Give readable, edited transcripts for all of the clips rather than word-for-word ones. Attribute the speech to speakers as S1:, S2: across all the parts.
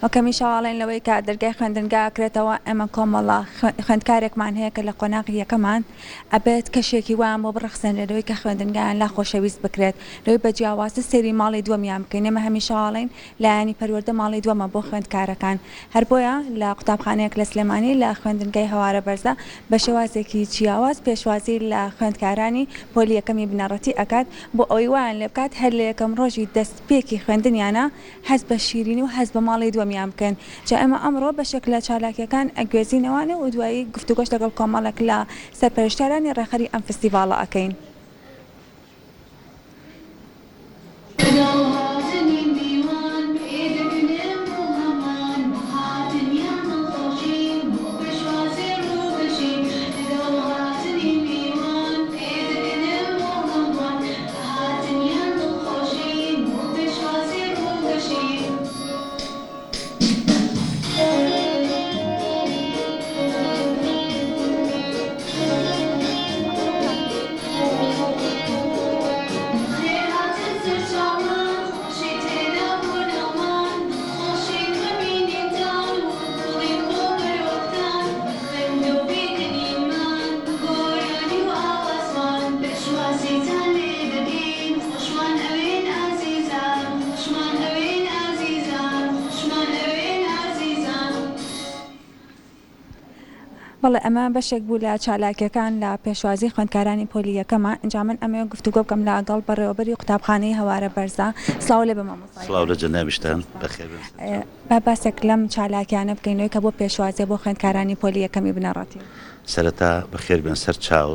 S1: وكمشاڵین لەوەی کە دەرگای خوێندنگاکرێتەوە ئێمە کۆمەڵە خوێندکارێکمان هەیە کە لە قۆناغی یەکەمان ئەبێت کەشێکی وان بۆ بڕەخسێنێتەوەی کە خوێندنگیان لا خۆشەویست بکرێت لەوەی بە جیاوازە سێری ماڵی دووەمیان بکەین ئێمە هەمیشاڵین لایەنی پەروەردە ماڵی دووەمە بۆ خوێندکارەکان هەر بۆیە لە قوتابخانەیەک لە سلێمانی لە خوێندنگای هەوارە بەرزە بە شێوازێکی جیاواز پێشوازی لە خوێندکارانی پۆلی یەکەمی بنەڕەتی ئەکات بۆ ئەوەی وایان لێ بکات هەر لە یەکەم ڕۆژی دەستپێکی خوێندنیانە هەست بە شیرینی و هەست بە ماڵی دووەمیان بکەن جا ئێمە ئەمڕۆ بەشێک لە چالاکیەکان ئەگوێزینەوانێ و دوایی گفتوگۆش لەگەڵ کۆمەڵێک لە سەرپەرشتیارانی ڕێخەری ئەم فستیڤاڵە ئەکەین. بەڵێ ئەمە بەشێک بوو لە چالاکیەکان لە پێشوازی خوێندکارانی پۆلی یەکەمە ئەنجا من ئەمە گفتوگۆ بکەم لەگەڵ بەڕێوەبەری قوتابخانەی هەوارە بەرزە. سڵاو لێ بە مامۆستا.
S2: سڵاو لە جەنابیشتان بەخێر بن.
S1: با باسێک لەم چالاکیانە بکەینەوەی کە بۆ پێشوازی بۆ خوێندکارانی پۆلی یەکەمی بنەڕەتی.
S2: سەرەتا بەخێر بن سەر چاو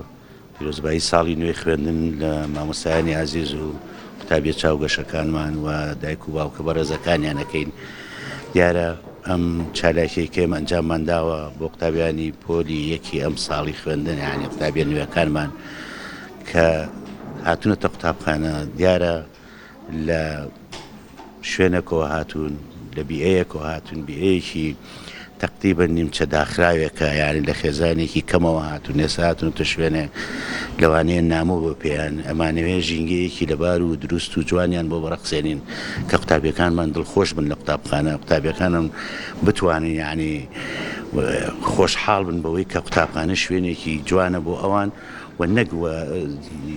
S2: پیرۆزبایی ساڵی نوێی خوێندن لە مامۆستایانی عەزیز و قوتابیە چاوگەشەکانمان و دایک و باوکە بەڕێزەکانیانەکەین. دیارە ئەم چالاکیەکەم ئەنجاممان داوە بۆ قوتابیانی پۆلی یەکی ئەم ساڵی خوێندن یعنی قوتابیە نوێەکانمان کە هاتوونەتە قوتابخانە دیارە لە شوێنێکەوە هاتوون لە بیئەیەکەوە هاتوون بیئەیەکی تقریبا نیمچە داخراوێکە یعنی لە خێزانێکی کەمەوە هاتوون ێستا هاتوونەتە شوێنێ لەوانەیە نامۆ بۆ پێیان ئەمانەوێ ژینگەیەکی لەبار و دروست و جوانیان بۆ بەڕەخسێنین کە قوتابیەکانمان دڵخۆش بن لە قوتابخانە قوتابیەکانم بتوانین یعنی خۆشحاڵ بن بەوەی کە قوتابخانە شوێنێکی جوانە بۆ ئەوان و نەگووە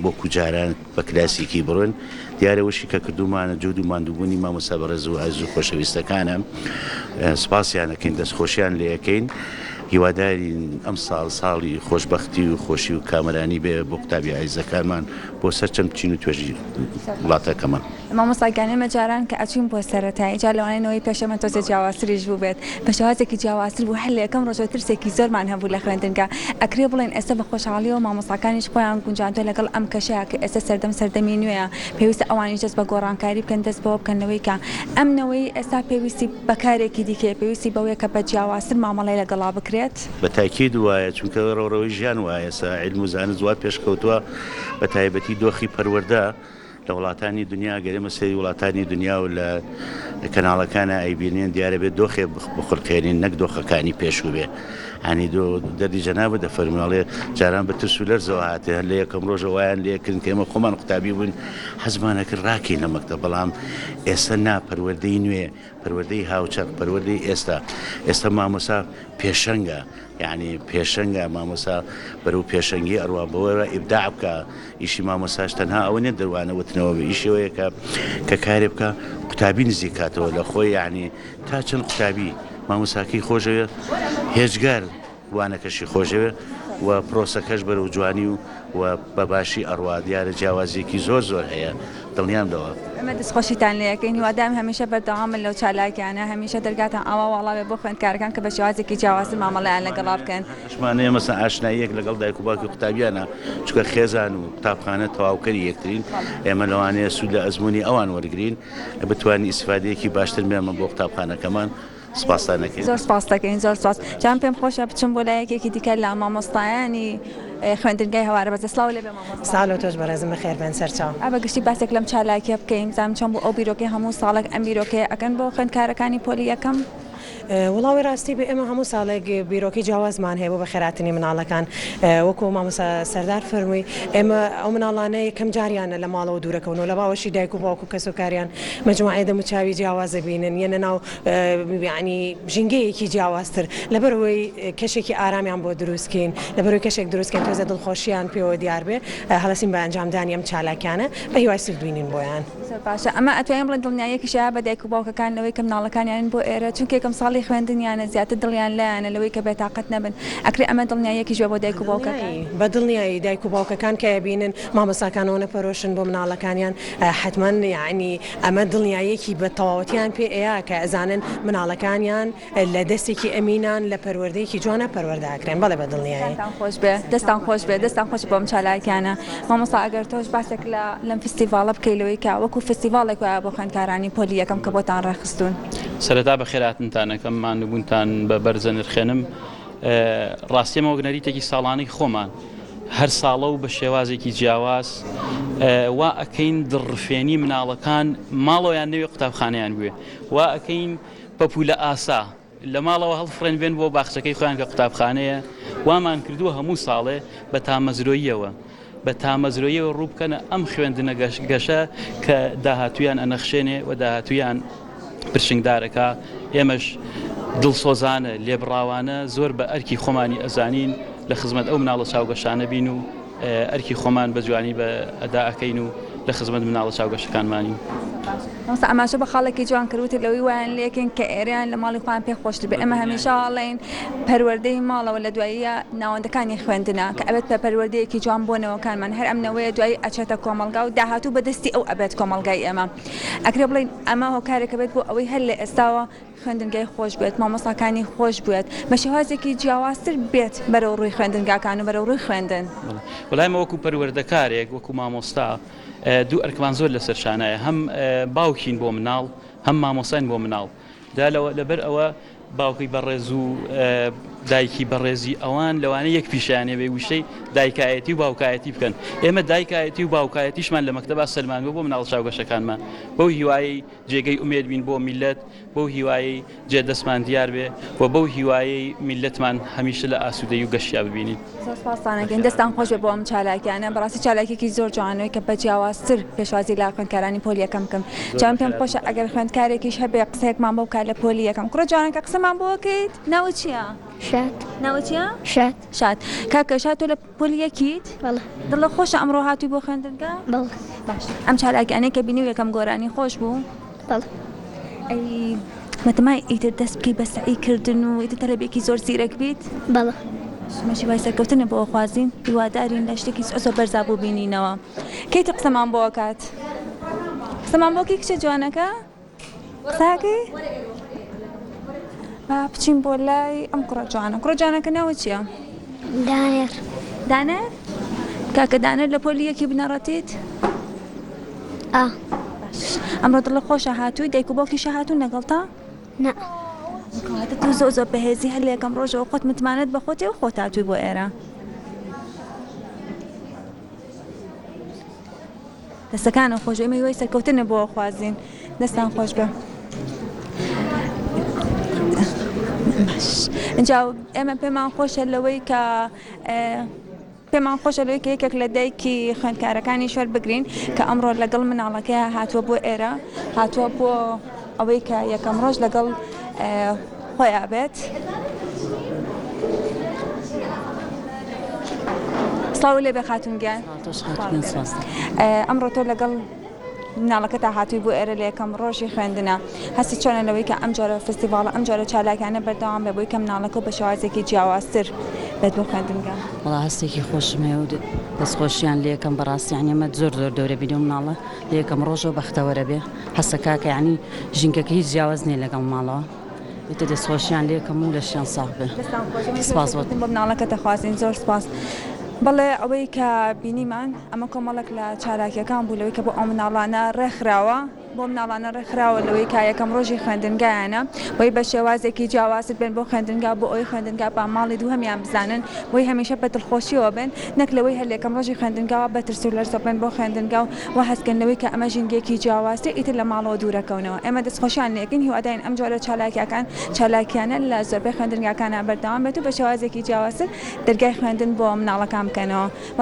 S2: بۆ کوجاران بە کلاسیکی بڕۆن. دیارەوەشی کە کردومانە جود و ماندووبوونی مامۆستا بەڕێز و ئەز و خۆشەویستەکانە سپاسیانەکەین دەستخۆشیان لێ یەکەین هیوادارین ئەم ساڵی خۆشبەختی و خۆشی و کامەرانی بێ بۆ قوتابی عیزەکانمان بۆ سەر چەند بچین و توێژی وڵاتەکەمان.
S1: مامۆستاگانێمە جاران کە ئەچین بۆ سەرەتایی جا لەوانەوەی پێشەمە تۆزە جیاوازتریش بوو بێت بە شێوازێکی جیاوازتر بوو هەر لە یەکەم ڕۆژەوە ترسێکی زۆرمان هەبوو لە خوێندنگا ئەکرێ بڵێن ئێستا بە خۆشحاڵیەوە مامۆستاکانیش خۆیان گونجاندوە لەگەڵ ئەم کەشەیە کە ئێستا سەردەمی نوێیە پێویستە ئەوانیش دەست بە گۆڕانکاری بکەن دەست بەوە بکەنەوەی کە ئەمنەوەی ئێستا پێویستی بەکارێکی دیکە پێویستی بەوەیە کە بە جیاوازتر مامەڵەی لەگەڵا بکرێت.
S2: بە تاکید وایە چونکە ڕۆڕەوەی ژیان وایە عیلم و زانست وا پێشکەوتووە بە تایبەتی دۆخی پەروەردە لە وڵاتانی دنیا گەرێمە سەری وڵاتانی دنیا و لە کەناڵەکانە ئەیبینێن دیارە بێت دۆخێ بخورکێنین نەک دۆخەکانی پێشوو بێ هەنی دەردی جەنابە دەفەرماڵێ جاران بە ترس و لەرزەوە هاتێ هەر لە یەکەم ڕۆژە وایان لێکردن کە ئێمە خۆمان قوتابی بوون حەزمانەکرد ڕاکەین لە مەکتەب بەڵام ئێستا نا پەروەردەی نوێ پەروەردەی هاوچەق پەروەردەی ئێستا مامۆستا پێشەنگە یعنی پێشەنگە مامۆستا بەرەو پێشەنگی ئەڕوا بەوەرە ئیبداع بکە ئیشی مامۆستاش تەنها ئەوە نێت دەروانە وتنەوە بە ئیشەوەیە کە کارێ بکە قوتابی نزیکاتەوە لە خۆی یعنی تا چەند قوتابی مامۆستاکەی خۆشەوێ هێزگار وانەکەشی خۆشەوێ و پرۆسەکەش بەرەو جوانی و بەباشی ئەڕوا دیارە جیاوازیەکی زۆر هەیە دڵنیامدەوە.
S1: ئەمە دەستخۆشیتان لێ یەکەین هیوادارم هەمیشە بەردەوامن لەو چالاکیانە هەمیشە دەرگاتان ئاوا وەڵاوێ بۆ خوێندکارەکان کە بە شێوازێکی جیاوازتر مامەڵەیان لەگەڵا بکەن.
S2: شمانەیە مەسەن ئاشناییەک لەگەڵ دایک و باوکی قوتابیانە چونکە خێزان و قوتابخانە تەواوکەری یەکترین ئێمە لەوانەیە سوود لە ئەزمموی ئەوان وەرگین بتوانین ئیسفادەیەکی باشتر بێمە بۆ قوتابخانەکەمان. سپاسانەکەین
S1: زۆر سپاس دەکەین زۆر سپاس جان پێم خۆشە بچم بۆ لایەکێکی دیکە لە مامۆستایانی خوێندنگای هەوارە بەرزە. سڵاو لێ بێ مامۆستا.
S3: ساڵ و تۆش بەڕێزم بەخێر بێن سەرچاو.
S1: ئەبە گشتی باسێک لەم چالاکیە بکەین زانم چۆن بۆ ئەو بیرۆکەی هەموو ساڵێک ئەم بیرۆکەی ئەکەن بۆ خوێندکارەکانی پۆلی یەکەم.
S3: وڵاوی ڕاستی بە ئێمە هەموو ساڵێک بیرۆکی جیاوازمان هەیە بۆ بە خێراتنی مناڵەکان وەکو مامۆستا سەردار فەرمووی ئێمە ئەو مناڵانەیە یەکەم جاریانە لە ماڵەوە دوورەکەونەوە لە باوەشی دایک و باوکو کەسوکاریان مەجموعەیە دەموچاوی جیاوازە بینن یەنە ناو یعنی ژینگەیەکی جیاوازتر لەبەرەوەی کەشێکی ئارامیان بۆ دروستکەین لەبەرەوەی کەشێک دروستکەین تۆزە دڵخۆشییان پێوە دیار بێ هەڵەسین بە ئەنجامدانی ئەم چالاکیانە بە هیوای سف دوینین بۆیان
S1: باشە ئەمە ئەتوانین بڵێن دڵنیایەکیشە بە دایک و باوکەکان لەوەی کە مناڵەکانیان بۆ ئێرە چونکە یەکەم ساڵی خوێندنیانە زیاتر دڵیان لایەنە لەوەی کە بێتاقەت نەبن ئەکرێ ئەمە دڵنیایەکیش بۆ دایک و باوکەکان
S3: بە دڵنیایی دایک و باوکەکان کە بینن مامۆستاکانەوە نەپەرۆشن بۆ مناڵەکانیان حتمما یعنی ئەمە دڵنیایەکی بە تەواوەتیان پێ ئەیە کە ئەزانن مناڵەکانیان لە دەستێکی ئەمینان لە پەروەردەیەکی جوانە پەروەرداکرێن بەڵێ بە دڵنیایی
S1: خۆش بێ دەستان خۆش بێ دەستان خۆش بۆم چالاکیانە مامۆستا ئەگەر تۆش باسێک لەم فستیڤالە بکەیلەوەی کە وەکو فستیڤالێک وایە بۆ خوێندکارانی پۆلی یەکەم کە بۆتان ڕێخستون
S4: سەرەتا بە خێراتنتانەکەممان نبوونتان بە بەرزە نرخێنم ڕاستیەمە وەگنەریتێکی ساڵانەی خۆمان هەر ساڵە و بە شێوازێکی جیاواز وا ئەکەین دڕفێنی مناڵەکان ماڵەوەیان نەوێ قوتابخانەیان بوێ وا ئەکەین پەپولە ئاسا لە ماڵەوە هەڵفڕێن بێن بۆ باخچەکەی خۆیان کە قوتابخانەیە وامان کردووە هەموو ساڵێ بە تامەزرۆییەوە بە تامەزرۆییەوە ڕوو بکەنە ئەم خوێندنە گەشە کە داهاتویان ئەنەخشێنێ و داهاتویان پرشنگدارەکە ئێمەش دڵسۆزانە لێبڕاوانە زۆر بە ئەرکی خۆمانی ئەزانین لە خزمەت ئەو مناڵە چاوگەشانە بین و ئەرکی خۆمان بە جوانی بە ئەدا ئەەکەین و لە خزمەت مناڵە چاوگەشەکانمانی
S1: ئەماشە بە خاڵێکی جوان کردوتە لەوەی وایان لێکن کە ئێریان لە ماڵی خۆیان پێ خۆشتر بێ ئەمە هەمیشەڵێن پەروەردەی ماڵەوە لە دواییە ناوەندەکانی خوێندنە کە ئەبێت بە پەروەردەیەکی جوان بۆنەوەکانمان هەر ئەمنەوەیە دوایی ئەچێتە کۆمەلگا و داهاتوو بەدەستی ئەو ئەبێت کۆمەلگای ئێمە ئەکرێ بڵین ئەمە هۆکارێکە بێت بۆ ئەوەی هەر لە ئێستاوە خوێندنگای خۆش بێت مامۆستاکانی خۆش بێت بە شێوازێکی جیاوازتر بێت بەرەو ڕووی خوێندنگاکان و بەرەو ڕووی خوێندن
S4: وەلایمە وەکو پەروەردەکارێک وەکو مامۆستا دوو ئەرکمان زۆر لەسەر شانایە هەم باوکین بۆ مناڵ هەم مامۆساین بۆ مناڵ لەبەر ئەوە باوکی بەڕێز و دایکی بەڕێزی ئەوان لەوانە یەک پیشیانێ بێ وشەی دایکایەتی و باوکایەتی بکەن ئێمە دایکایەتی و باوکایەتیشمان لە مەکتەبا سەلمان بۆ مناڵ چاوگەشەکانمان بەو هیوایی جێگەی ئومێد بین بۆ میلەت بەو هیوایی جێدەستمان دیار بێ و بەو هیوایی میلەتمان هەمیشە لە ئاسوودەی و گەشتیا ببینین
S1: سپاسانەکەین دەستان خۆش بێ بۆ ئەم چالاکیانە بەڕاستی چالاکێکی زۆر جوانەوەی کە بە جیاوازتر پێشوازی لا خوێندکارانی پۆلی یەکەم بکەم جان پێم خۆشە ئەگەر خوێندکارێکیش هەبێ قسەیەکمان بۆ بکات لە پۆلی یەکەم کوڕە جوانەکە قسەمان بۆ بکەیت ناوت چییە؟
S5: شاد
S1: ناوت چییە؟
S5: شاد
S1: شاد کاکە شاد تۆ لە پۆلی یەکیت؟
S5: بەڵێ
S1: دڵە خۆشە ئەمڕۆ هاتووی بۆ خوێندنگا؟
S5: بەڵێ
S1: باش ئەم چالاکیانەی کە بینی و یەکەم گۆرانی خۆش بوو؟
S5: بەڵێ
S1: ئەی مەتەمای ئیتر دەست بکەی بە سەعیکردن و ئیتر تەلەبێکی زۆر زیرەک بیت؟
S5: بەڵێ
S1: مەشی وای سەرکەوتنە بۆ خوازین هیوادارین لە شتێکی زۆر بەرزابوو بینینەوە کەیتە قسەمان بۆ کات قسەمان بۆ کچە جوانەکە ساکەی بچین بۆ لای ئەم کوڕە جوانەکە ناوە چییە؟
S5: دانێر
S1: دانەر؟ کاکە دانەر لە پۆلی یەکی بنەڕەتیت؟ ئەمڕۆ دڵە خۆشە هاتووی دایک و باوکیشە هاتوون لەگەڵتا؟
S5: نە
S1: کەواتە تو زۆر بەهێزی هەر لە یەکەم ڕۆژەوە خۆت متمانەت بە خۆتی و خۆت هاتووی بۆ ئێرە دەستەکانە خۆش ئێمە وای سەرکەوتنە بۆ خوازین دەستان خۆش بە اینجا ئێمە پێمان خۆشە لەوەی کە پێمان خۆشە لەوەی کە یەکێک لە دایکی خوێندکارەکانی شوەر بگرین کە ئەمڕۆ لەگەڵ مناڵەکەی هاتووە بۆ ئێرە هاتووە بۆ ئەوەی کە یەکەم ڕۆژ لەگەڵ خۆیان بێت سڵاو لێ بێ خاتونگیان ئەمڕۆ تۆ لەگەڵ مناڵەکە تا هاتووی بۆ ئێرە لە یەکەم ڕۆژی خوێندنە هەستی چۆنە لەوەی کە ئەم جۆرە فستیڤاڵە ئەم جۆرە چالاکیانە بەردەوام بێ بۆی کە مناڵەکە بە شێوازێکی جیاوازتر بێت بۆ خوێندنگە
S6: وڵا هەستێکی خۆشمێ و دەستخۆشیان لە یەکەم بەڕاستی یانیمە زۆر دەورە بینی و مناڵە لە یەکەم ڕۆژەوە بەختەوەرە بێ هەستە کاکە یعنی ژینگەکە هیچ جیاواز نیە لەگەڵ ماڵەوە ئێتە دەستخۆشیان لە یەکەم و لە شیان ساغ بێ سپاس بۆ
S1: مناڵەکە دەخوازین زۆر سپاس بەڵێ ئەوەی کە بینیمان ئەمە کۆمەڵک لە چالاکیەکان بوو لەوەی کە بۆ ئەو مناڵانە ڕێکخراوە بۆ مناڵانە ڕێکخراوە لەوەی کا یەکەم ڕۆژی خوێندنگایانە بۆی بە شێوازێکی جیاوازت بێن بۆ خوێندنگا بۆ ئەوی خوێندنگا پاماڵی دووهەمیان بزانن بۆی هەمیشە بە دڵخۆشیەوە بن نەک لەوەی هەر یەکەم ڕۆژی خوێندنگاوە بە ترس و لەرزە بن بۆ خوێندنگا و هەستکردنەوەی کە ئەمە ژینگێکی جیاوازتە ئیتر لە ماڵەوە دوورەکەونەوە ئێمە دەستخۆشیان لێکین هیوادارین ئەم جۆرە چالاکیانە لە زۆربەی خوێندنگاکانە بەردەوام بێت و بە شێوازێکی جیاوازتر دەرگای خوێندن بۆ مناڵەکان بکەنەوە.